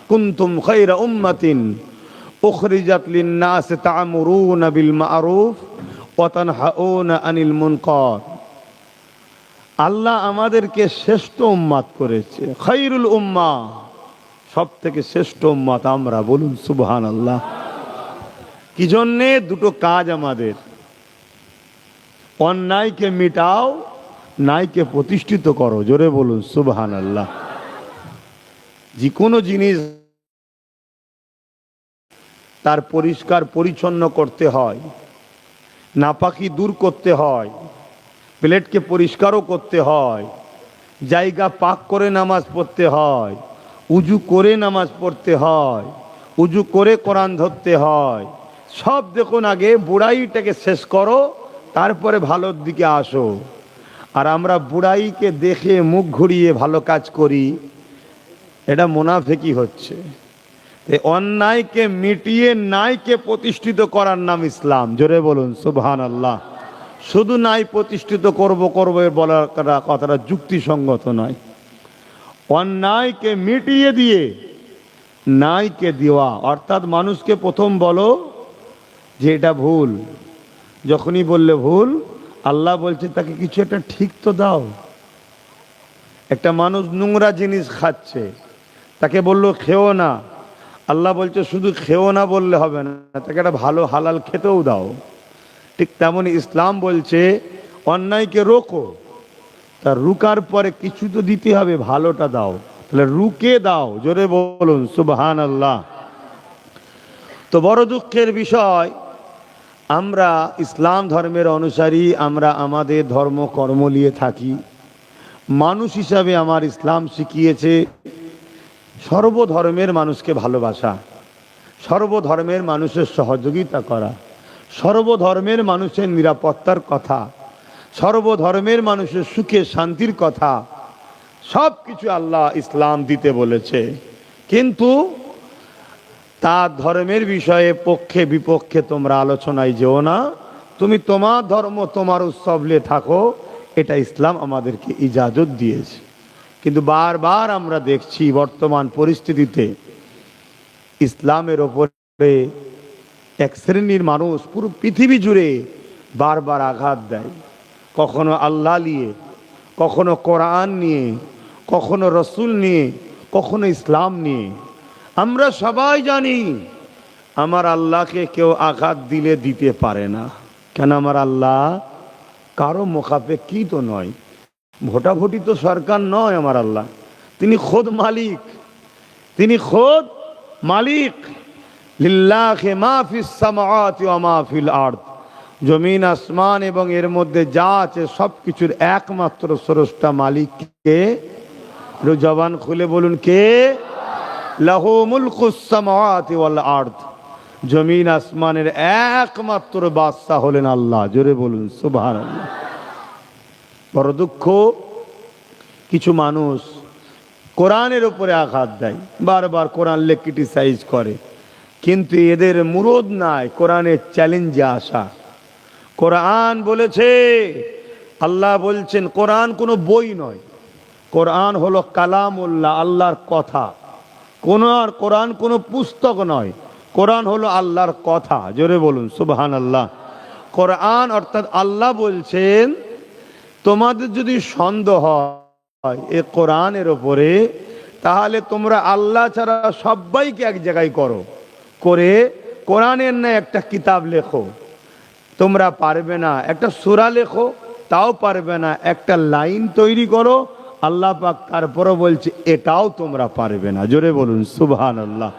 কুনতুম খায়রা উম্মাতিন উখরিজাত লিন-নাস তা'মুরুনা বিল মা'রুফ ওয়া তানহাউনা আনিল মুনকার। আল্লাহ আমাদেরকে শ্রেষ্ঠ উম্মাত করেছে, খায়রুল উম্মাহ, সব থেকে শ্রেষ্ঠ উম্মাত আমরা। বলুন সুবহানাল্লাহ। কি জন্যে? দুটো কাজ আমাদের, অন্যায়কে মিটাও, ন্যায়কে প্রতিষ্ঠিত করো। জোরে বলুন সুবহানাল্লাহ। যে কোনো জিনিস তার পরিষ্কার পরিচ্ছন্ন করতে হয়, নাপাকি দূর করতে হয়, প্লেটকে পরিষ্কারও করতে হয়, জায়গা পাক করে নামাজ পড়তে হয়, উজু করে নামাজ পড়তে হয়, উজু করে কোরআন ধরতে হয়। সব দেখুন, আগে বুড়াইটাকে শেষ করো, তারপরে ভালোর দিকে আসো। আর আমরা বুড়াইকে দেখে মুখ ঘুরিয়ে ভালো কাজ করি, এটা মুনাফিকি হচ্ছে। অন্যায়কে মিটিয়ে ন্যায়কে প্রতিষ্ঠিত করার নাম ইসলাম। জোরে বলুন সুবহানাল্লাহ। শুধু ন্যায় প্রতিষ্ঠিত করব বলার কথাটা যুক্তিসঙ্গত নয়। অন্যায়কে মিটিয়ে দিয়ে ন্যায়কে দেওয়া, অর্থাৎ মানুষকে প্রথম বলো যে এটা ভুল। যখনই বললে ভুল, আল্লাহ বলছে তাকে কিছু একটা ঠিক তো দাও। একটা মানুষ নোংরা জিনিস খাচ্ছে, তাকে বললো খেও না, আল্লাহ বলছে শুধু খেও না বললে হবে না, তাকে একটা ভালো হালাল খেতেও দাও। ঠিক তেমনই ইসলাম বলছে অন্যায়কে রোকো, তার রুকার পরে কিছু তো দিতে হবে, ভালোটা দাও। তাহলে রুকে দাও। জোরে বলুন সুবহানাল্লাহ। তো বড় দুঃখের বিষয়, আমরা ইসলাম ধর্মের অনুসারী, আমরা আমাদের ধর্ম কর্ম নিয়ে থাকি। মানুষ হিসাবে আমার ইসলাম শিখিয়েছে সর্বধর্মের মানুষকে ভালোবাসা, সর্বধর্মের মানুষের সহযোগিতা করা, সর্বধর্মের মানুষের নিরাপত্তার কথা, সর্বধর্মের মানুষের সুখে শান্তির কথা, সব কিছু আল্লাহ ইসলাম দিতে বলেছে। কিন্তু তার ধর্মের বিষয়ে পক্ষে বিপক্ষে তোমরা আলোচনায় যেও না, তুমি তোমার ধর্ম তোমার উৎসব নিয়ে থাকো, এটা ইসলাম আমাদেরকে ইজাজত দিয়েছে। কিন্তু বারবার আমরা দেখছি বর্তমান পরিস্থিতিতে ইসলামের ওপরে এক শ্রেণীর মানুষ পুরো পৃথিবী জুড়ে বারবার আঘাত দেয়, কখনো আল্লাহ নিয়ে, কখনো কোরআন নিয়ে, কখনো রসুল নিয়ে, কখনো ইসলাম নিয়ে। আমরা সবাই জানি আমার আল্লাহকে কেউ আঘাত দিলে দিতে পারে না। কেন? আমার আল্লাহ কারো মুখাপেক্ষী তো নয়, ভোটাভুটি তো সরকার নয়। আমার আল্লাহ তিনি খোদ মালিক, তিনি খোদ মালিক। লিল্লাহি মা ফিস সামাওয়াতি ওয়া মা ফিল আরদ, জমিন আসমান এবং এর মধ্যে যা আছে সব কিছুর একমাত্র স্রষ্টা মালিক কে? জবান খুলে বলুন কে? লাহু মুলকুস সামাওয়াতি ওয়াল আরদ, জমিন আসমানের একমাত্র বাদশা হলেন আল্লাহ। জোরে বলুন সুবহানাল্লাহ। বড় দুঃখ, কিছু মানুষ কোরআনের উপরে আঘাত দেয়, বারবার কোরআন লে ক্রিটিসাইজ করে, কিন্তু এদের মুরদ নাই কোরআনের চ্যালেঞ্জে আসা। কোরআন বলেছে, আল্লাহ বলছেন কোরআন কোনো বই নয়, কোরআন হলো কালামুল্লাহ, আল্লাহর কথা। কোরআন কোনো পুস্তক নয়, কোরআন হলো আল্লাহর কথা। জোরে বলুন সুবহানাল্লাহ। কোরআন অর্থাৎ আল্লাহ বলছেন তোমাদের যদি সন্দেহ হয় এ কোরআনের ওপরে, তাহলে তোমরা আল্লাহ ছাড়া সবাইকে এক জায়গায় করো, করে কোরআনের না একটা কিতাব লেখো। তোমরা পারবে না একটা সূরা লেখো, তাও পারবে না একটা লাইন তৈরি করো, আল্লাহ পাক তারপরও বলছে এটাও তোমরা পারবে না। জোরে বলুন সুবহানাল্লাহ।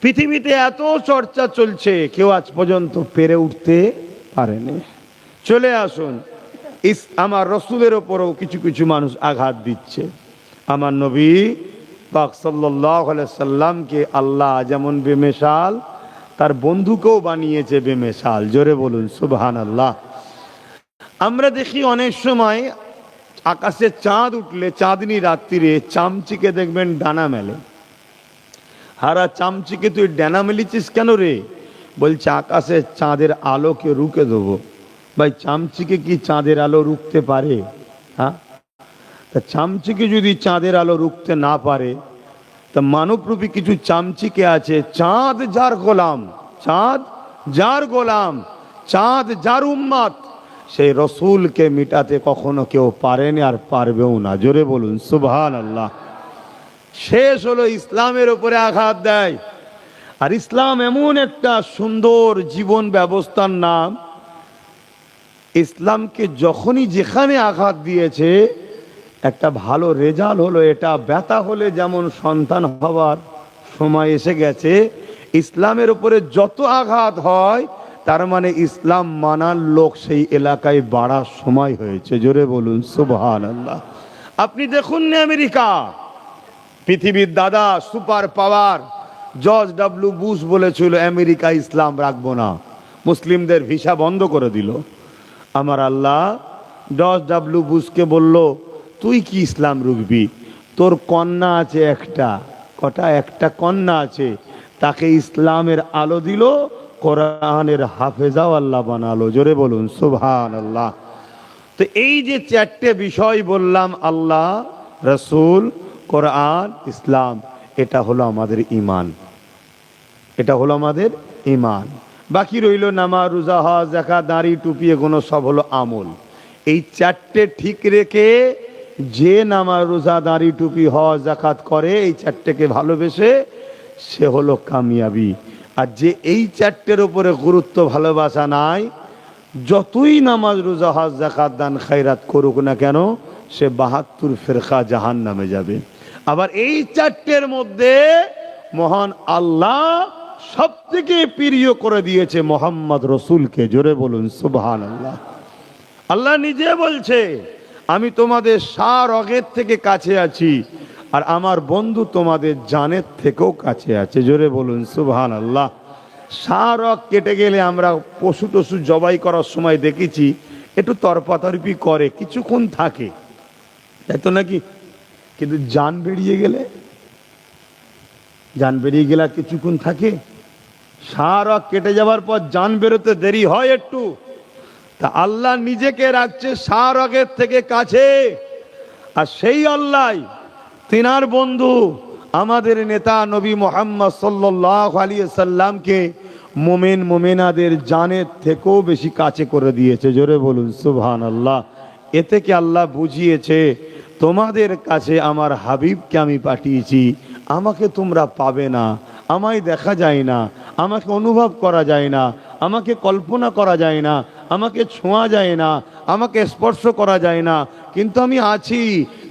পৃথিবীতে এত চর্চা চলছে, কেউ আজ পর্যন্ত পেরে উঠতে পারেনি। চলে আসুন, আমার রসুলের ওপরও কিছু কিছু মানুষ আঘাত দিচ্ছে। আমার নবী পাক সাল্লাল্লাহু আলাইহি সাল্লামকে আল্লাহ যেমন বেমিসাল, তার বন্ধুকেও বানিয়েছে বেমিসাল। জোরে বলুন সুবহানাল্লাহ। আমরা দেখি অনেক সময় আকাশে চাঁদ উঠলে চাঁদনি রাত্রিরে চামচিকে দেখবেন ডানা মেলে। হারা চামচিকে তুই ডানা মেলিছিস কেন রে? বলছে আকাশে চাঁদের আলোকে রুখে দেবো। ভাই চামচিকে কি চাঁদের আলো রুখতে পারে? হ্যাঁ, তা চামচিকে যদি চাঁদের আলো রুখতে না পারে, তা মানবরূপী কিছু চামচিকে আছে, চাঁদ যার গোলাম, চাঁদ যার গোলাম, চাঁদ যার উম্মত, সেই রসুলকে মিটাতে কখনো কেউ পারেনি আর পারবেও না। জোরে বলুন সুবহানাল্লাহ। শেষ হলো ইসলামের উপরে আঘাত দেয়। আর ইসলাম এমন একটা সুন্দর জীবন ব্যবস্থার নাম, ইসলামকে যখনই যেখানে আঘাত দিয়েছে একটা ভালো রেজাল্ট হলো এটা। ব্যথা হলে যেমন সন্তান হবার সময় এসে গেছে, ইসলামের উপরে যত আঘাত হয় তার মানে ইসলাম মানার লোক সেই এলাকায় বাড়ার সময় হয়েছে। জোরে বলুন সুবহানাল্লাহ। আপনি দেখুন না, আমেরিকা পৃথিবীর দাদা super power George W Bush বলেছিল আমেরিকা ইসলাম রাখবো না, মুসলিমদের ভিসা বন্ধ করে দিল। আমার আল্লাহ জর্জ ডব্লিউ বুশকে বলল, তুই কি ইসলাম রুখবি? তোর কন্যা আছে একটা, কটা? একটা কন্যা আছে, তাকে ইসলামের আলো দিল, কোরআনের হাফেজাও আল্লাহ বানালো। জোরে বলুন সুবহানাল্লাহ। তো এই যে চারটে বিষয় বললাম, আল্লাহ, রসুল, কোরআন, ইসলাম, এটা হলো আমাদের ঈমান, এটা হলো আমাদের ঈমান। বাকি রইল নামাজ, রোজা, হজ, যাকাত, দাড়ি, টুপি, এগুলো সব হলো আমল। এই চারটে ঠিক রেখে যে নামাজ, রোজা, দাড়ি, টুপি, হজ, যাকাত করে, এই চারটেকে ভালোবেসে, সে হলো কামিয়াবি। আর যে এই চারটের উপরে গুরুত্ব ভালোবাসা নাই, যতই নামাজ, রোজা, হজ, যাকাত, দান, খায়রাত করুক না কেন, সে 72 ফেরকা জাহান্নামে যাবে। আবার এই চারটের মধ্যে মহান আল্লাহ সব থেকে প্রিয় করে দিয়েছে মোহাম্মদ রসুলকে। জোরে বলুন সুবহানাল্লাহ। আল্লাহ নিজে বলছে, আমি তোমাদের সারগের থেকে কাছে আছি, আর আমার বন্ধু তোমাদের জানের থেকেও কাছে আছে। জোরে বলুন সুবহানাল্লাহ। সারগ কেটে গেলে আমরা পশু টশু জবাই করার সময় দেখেছি একটু তরপাতরপি করে, কিছুক্ষণ থাকে, তাই তো নাকি? কিন্তু জান বেরিয়ে গেলে, জান বেরিয়ে গেলে আর কিছুক্ষণ থাকে? সারগ কেটে যাওয়ার পর জান বেরোতে দেরি হয় একটু। তা আল্লাহ নিজেকে রাখছে সারগের থেকে কাছে। আর সেই আল্লাহ, তিনার বন্ধু আমাদের নেতা নবী মুহাম্মদ সাল্লাল্লাহু আলাইহি সাল্লামকে মুমিন মুমিনাদের জানের থেকেও বেশি কাছে করে দিয়েছে। জোরে বলুন সুবহানাল্লাহ। এতে কি আল্লাহ বুঝিয়েছে, তোমাদের কাছে আমার হাবিবকে আমি পাঠিয়েছি, আমাকে তোমরা পাবে না, আমায় দেখা যায় না, আমাকে অনুভব করা যায় না, আমাকে কল্পনা করা যায় না, আমাকে ছোঁয়া যায় না, আমাকে স্পর্শ করা যায় না, কিন্তু আমি আছি।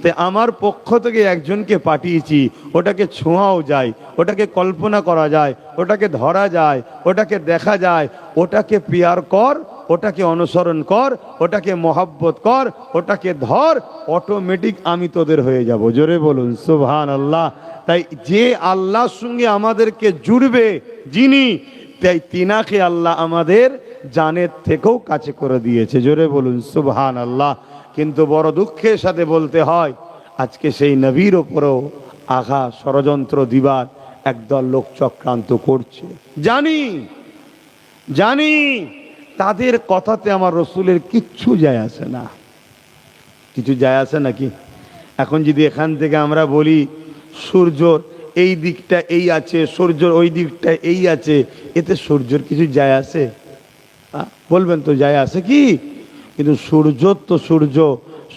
তাই আমার পক্ষ থেকে একজনকে পাঠিয়েছি, ওটাকে ছোঁয়াও যায়, ওটাকে কল্পনা করা যায়, ওটাকে ধরা যায়, ওটাকে দেখা যায়। ওটাকে পিয়ার কর, ওটাকে অনুসরণ কর, ওটাকে মহব্বত কর, ওটাকে ধর, অটোমেটিক আমি তোদের হয়ে যাব। জোরে বলুন সুবহানাল্লাহ। তাই যে আল্লাহর সঙ্গে আমাদেরকে জুড়বে যিনি, তাই তিনাকে আল্লাহ আমাদের জানের থেকেও কাছে করে দিয়েছে। জোরে বলুন সুবহানাল্লাহ। কিন্তু বড় দুঃখের সাথে বলতে হয়, আজকে সেই নবীর ওপরও আঘাত ষড়যন্ত্র দিবার একদল লোক চক্রান্ত করছে। জানি জানি তাদের কথাতে আমার রসুলের কিচ্ছু যায় আসে না। কিছু যায় আসে নাকি? এখন যদি এখান থেকে আমরা বলি সূর্যর এই দিকটা এই আছে, সূর্যর ওই দিকটা এই আছে, এতে সূর্যর কিছু যায় আসে? বলবেন তো যায় আসে কি? কিন্তু সূর্য তো সূর্য,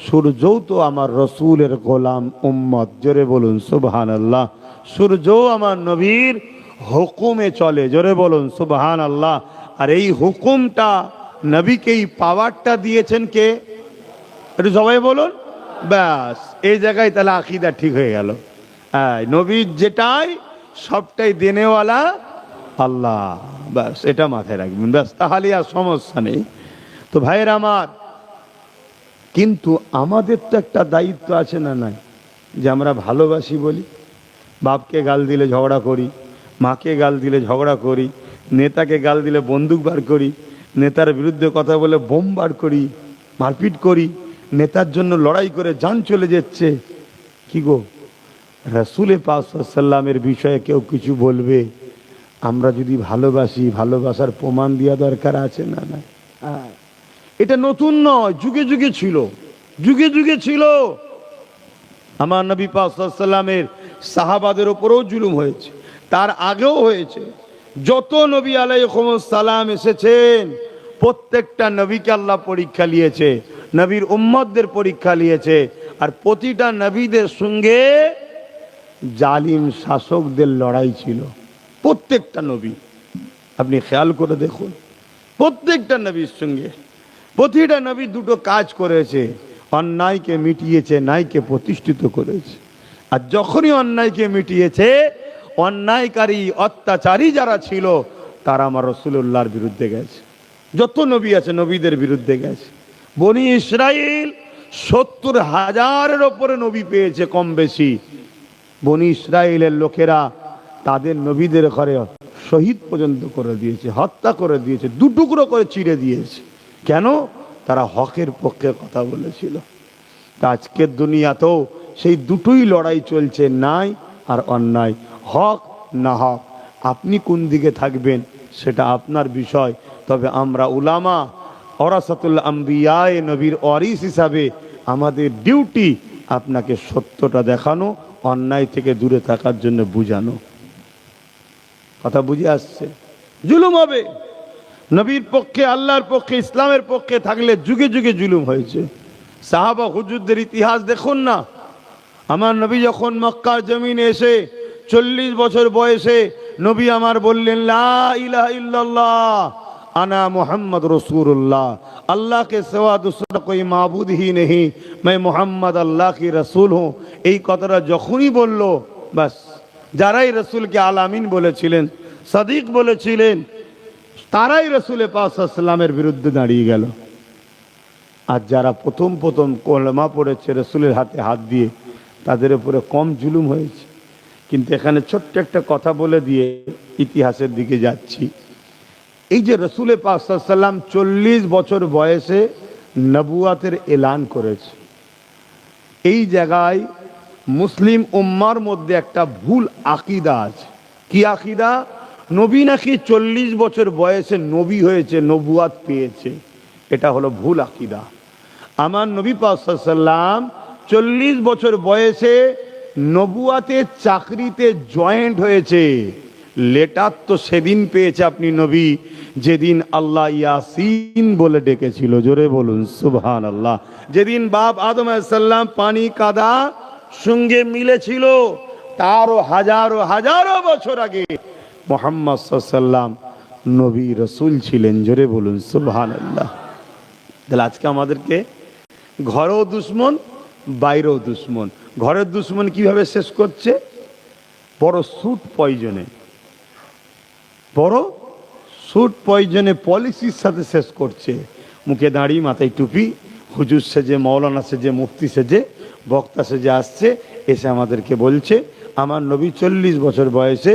সূর্যও তো আমার রসুলের গোলাম উম্মত। জোরে বলুন সুবহানাল্লাহ। সূর্যও আমার নবীর হুকুমে চলে। জোরে বলুন সুবহানাল্লাহ। আর এই হুকুমটা নবীকে, এই পাওয়ারটা দিয়েছেন কে? একটু সবাই বলুন। ব্যাস, এই জায়গায় তাহলে আকীদা ঠিক হয়ে গেল। হ্যাঁ, নবীর যেটাই সবটাই দেনেওয়ালা আল্লাহ, ব্যাস এটা মাথায় রাখবেন, ব্যাস, তাহলে আর সমস্যা নেই। তো ভাইয়ের আমার, কিন্তু আমাদের তো একটা দায়িত্ব আছে না নাই, যে আমরা ভালোবাসি বলি, বাপকে গাল দিলে ঝগড়া করি, মাকে গাল দিলে ঝগড়া করি, নেতাকে গাল দিলে বন্দুক বার করি, নেতার বিরুদ্ধে কথা বলে বোম বার করি, মারপিট করি, নেতার জন্য লড়াই করে জান চলে যাচ্ছে। কি গো, রাসূলে পাক সাল্লাল্লাহু আলাইহি ওয়াসাল্লামের বিষয়ে কেউ কিছু বলবে, আমরা যদি ভালোবাসি, ভালোবাসার প্রমাণ দেওয়া দরকার আছে না না? এটা নতুন নয়, যুগে যুগে ছিল, যুগে যুগে ছিল। আমার নবী পাক সাল্লাল্লাহু আলাইহি ওয়াসাল্লামের সাহাবাদের উপরেও জুলুম হয়েছে, তার আগেও হয়েছে। যত নবী আলাইহিস সালাম এসেছেন প্রত্যেকটা নবীকে আল্লাহ পরীক্ষা নিয়েছে, নবীর উম্মতদের পরীক্ষা নিয়েছে। আর প্রতিটা নবীদের সঙ্গে জালিম শাসকদের লড়াই ছিল। প্রত্যেকটা নবী, আপনি খেয়াল করে দেখুন, প্রত্যেকটা নবীর সঙ্গে প্রতিটা নবী দুটো কাজ করেছে, অন্যায়কে মিটিয়েছে, ন্যায়কে প্রতিষ্ঠিত করেছে। আর যখনই অন্যায়কে মিটিয়েছে, অন্যায়কারী অত্যাচারী যারা ছিল তারা আমার রাসূলুল্লাহর বিরুদ্ধে গেছে। যত নবী আছে নবীদের বিরুদ্ধে গেছে। বনি ইসরাইল 70,000-এর ওপরে নবী পেয়েছে কম বেশি। বনি ইসরাইলের লোকেরা তাদের নবীদের ঘরে শহীদ পর্যন্ত করে দিয়েছে, হত্যা করে দিয়েছে, দুটুকরো করে চিড়ে দিয়েছে। কেন? তারা হকের পক্ষে কথা বলেছিল। তা আজকের দুনিয়াতেও সেই দুটোই লড়াই চলছে, ন্যায় আর অন্যায়, হক না হক। আপনি কোন দিকে থাকবেন সেটা আপনার বিষয়। তবে আমরা উলামা ওরাসাতুল আম্বিয়া, নবীর ওয়ারিস হিসাবে আমাদের ডিউটি আপনাকে সত্যটা দেখানো, অন্যায় থেকে দূরে থাকার জন্য বুঝানো। কথা বুঝে আসছে? জুলুম হবে। নবীর পক্ষে, আল্লাহর পক্ষে, ইসলামের পক্ষে থাকলে যুগে যুগে জুলুম হয়েছে। সাহাবা হুজুরদের ইতিহাস দেখুন না। আমার নবী যখন মক্কার জমিনে এসে 40 বছর বয়সে নবী আমার বললেন, লা ইলাহা ইল্লাল্লাহ আনা মুহাম্মদ রসুল্লাহ, अल्लाह के सिवा दूसरा कोई माबूद ही नहीं, मैं मोहम्मद अल्लाह की रसूल हूँ। এই কথাটা যখনই বলল, বাস যারাই রসুলকে আলামিন বলেছিলেন, সাদিক বলেছিলেন, তারাই রসুল পাক সাল্লাল্লাহু আলাইহি ওয়াসাল্লামের বিরুদ্ধে দাঁড়িয়ে গেল। আর যারা প্রথম প্রথম কলেমা পড়েছে রসুলের হাতে হাত দিয়ে, তাদের উপরে কম জুলুম হয়েছে। কিন্তু এখানে ছোট্ট একটা কথা বলে দিয়ে ইতিহাসের দিকে যাচ্ছি। এই যে রসুল পাক সাল্লাল্লাহু আলাইহি ওয়াসাল্লাম 40 বছর বয়সে নবুয়াতের এলান করেছে, এই জায়গায় মুসলিম উম্মার মধ্যে একটা ভুল আকিদা আছে। কি আকিদা? নবী নাকি 40 বছর বয়সে নবী হয়েছে, নবুয়াত পেয়েছে। এটা হলো ভুল আকিদা। আমার নবী পাক সাল্লাল্লাহু আলাইহি ওয়াসাল্লাম 40 বছর বয়সে নবুয়াতের চাকরিতে জয়েন্ট হয়েছে। লেটার তো সেদিন পেয়েছে আপনি নবী যেদিন আল্লাহ ইয়াসিন বলে ডেকেছিল। জোরে বলুন সুবহানাল্লাহ। যেদিন বাপ আদম আলাইহিস সালাম পানি কাদা সঙ্গে মিলেছিল, তারও হাজারো হাজারো বছর আগে মুহাম্মদ সাল্লাল্লাহু আলাইহি ওয়াসাল্লাম নবী রসুল ছিলেন। জোরে বলুন সুবহানাল্লাহ। তাহলে আজকে আমাদেরকে ঘরেও দুশ্মন, বাইরেও দুশ্মন। ঘরের দুশ্মন কিভাবে শেষ করছে? বড় সুট পয়জনে, বড় সুট পয়জনে পলিসির সাথে শেষ করছে। মুখে দাঁড়ি, মাথায় টুপি, হুজুর সেজে, মৌলানা সেজে, মুফতি সেজে, বক্তা সেজে আসছে, এসে আমাদেরকে বলছে আমার নবী 40 বছর বয়সে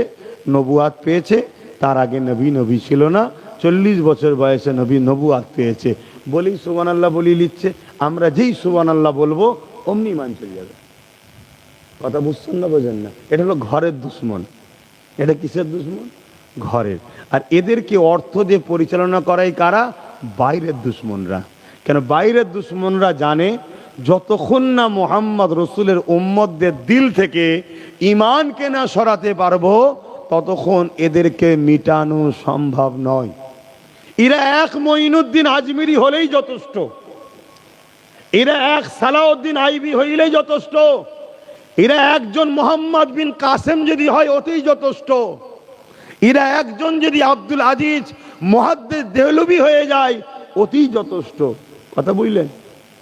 নবুয়াত পেয়েছে, তার আগে নবী ছিল না, 40 বছর বয়সে নবী নবুয়াত পেয়েছে। বলেই সুবহানাল্লাহ বলি লিখছে। আমরা যেই সুবহানাল্লাহ বলবো অমনি মান চলে যাবে। কথা বুঝছেন না? বোঝেন না? এটা হলো ঘরের দুশ্মন। এটা কিসের দুশ্মন? ঘরের। আর এদেরকে অর্থ দিয়ে পরিচালনা করাই কারা? বাইরের দুশ্মনরা। কেন? বাইরের দুশ্মনরা জানে যতক্ষণ না মুহাম্মদ রসুলের উম্মতদের দিল থেকে ঈমানকে না সরাতে পারবো, ততক্ষণ এদেরকে মিটানো সম্ভব নয়। এরা এক মঈনুদ্দিন আজমিরি হলেই যথেষ্ট, এরা এক সালাউদ্দিন আইবি হইলেই যথেষ্ট, এরা একজন মোহাম্মদ বিন কাসেম যদি হয় ওতেই যথেষ্ট, এরা একজন যদি আব্দুল আজিজ মুহাদ্দিস দেহলভী হয়ে যায় ওতেই যথেষ্ট। কথা বুঝলেন?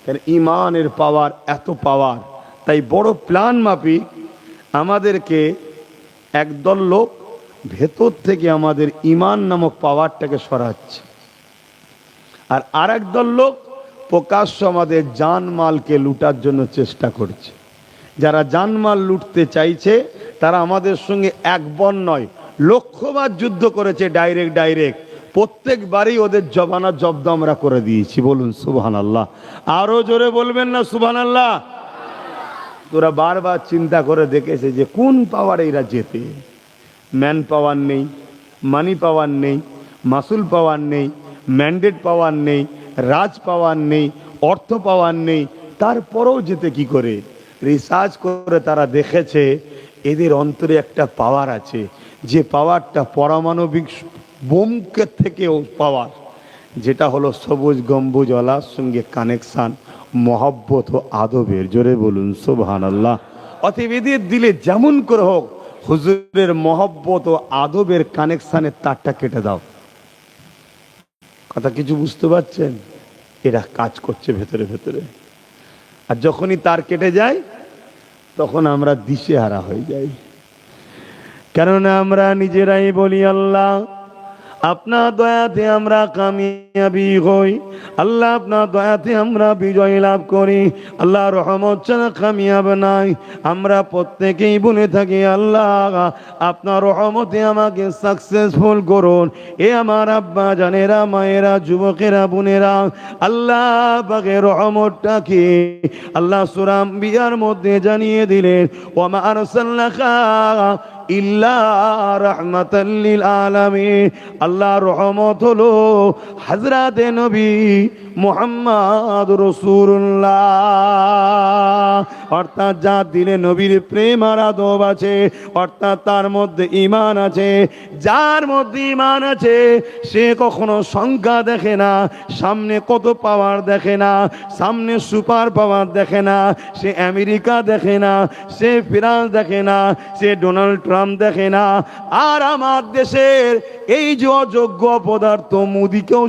কেন? ইমানের পাওয়ার এত পাওয়ার। তাই বড় প্ল্যান মাফিক আমাদেরকে একদল লোক ভেতর থেকে আমাদের ইমান নামক পাওয়ারটাকে সরাচ্ছে, আর আরেক দল লোক প্রকাশ্য আমাদের জানমালকে লুটার জন্য চেষ্টা করছে। যারা জানমাল লুটতে চাইছে তারা আমাদের সঙ্গে একবার নয়, লক্ষবার যুদ্ধ করেছে, ডাইরেক্ট। প্রত্যেকবারই ওদের জবানা জব্দ আমরা করে দিয়েছি। বলুন সুবহানাল্লাহ। আরো জোরে বলবেন না সুবহানাল্লাহ? তোরা বারবার চিন্তা করে দেখেছে যে কোন পাওয়ার এরা জেতে। ম্যান পাওয়ার নেই, মানি পাওয়ার নেই, মাসুল পাওয়ার নেই, ম্যান্ডেট পাওয়ার নেই, রাজ পাওয়ার নেই, অর্থ পাওয়ার নেই, তারপরেও যেতে কি করে? রিসার্চ করে তারা দেখেছে এদের অন্তরে একটা পাওয়ার আছে, যে পাওয়ারটা পারমাণবিক বোমকে থেকেও পাওয়ার, যেটা হলো সবুজ গম্বুজওয়ালার সঙ্গে কানেকশান মহব্বত ও আদবের। জোরে বলুন সুবহানাল্লাহ। অতএব এদের দিলে যেমন করে হোক হুজুরের মহব্বত ও আদবের কানেকশানের তারটা কেটে দাও। কথা কিছু বুঝতে পারছেন? এরা কাজ করছে ভেতরে ভেতরে। আর যখনই তার কেটে যায় তখন আমরা দিশেহারা হয়ে যাই। কেননা আমরা নিজেরাই বলি আল্লাহ আপনার দয়াতে আমরা কামিয়াবি হই, আল্লাহ আপনার দয়াতে আমরা বিজয় লাভ করি, আল্লাহ রহমত ছাড়া কামিয়াব নাই। আমরা প্রত্যেকেই বলে থাকি আল্লাহ আপনার রহমতে আমাকে সাকসেসফুল করুন। এ আমার আব্বা জানেরা, মায়েরা, যুবকেরা, বোনেরা, আল্লাহ পাকের রহমতটা কি আল্লাহ সূরা আম্বিয়ার মধ্যে জানিয়ে দিলেন, ওয়া মা আরসালনাকা ইল্লা রাহমাতাল লিল আলামিন। আল্লাহর রহমত হলো হযরতে নবী মুহাম্মদ রাসূলুল্লাহ। অর্থাৎ যার দিলে নবীর প্রেম আর আদব আছে, অর্থাৎ তার মধ্যে ঈমান আছে। যার মধ্যে ঈমান আছে সে কখনো সংখ্যা দেখে না, সামনে কত পাওয়ার দেখে না, সামনে সুপার পাওয়ার দেখে না, সে আমেরিকা দেখে না, সে ফ্রান্স দেখে না, সে ডোনাল্ড ট্রাম্প দেখে না। আর আমার দেশের এই যে অযোগ্য পদার্থ মোদিকেও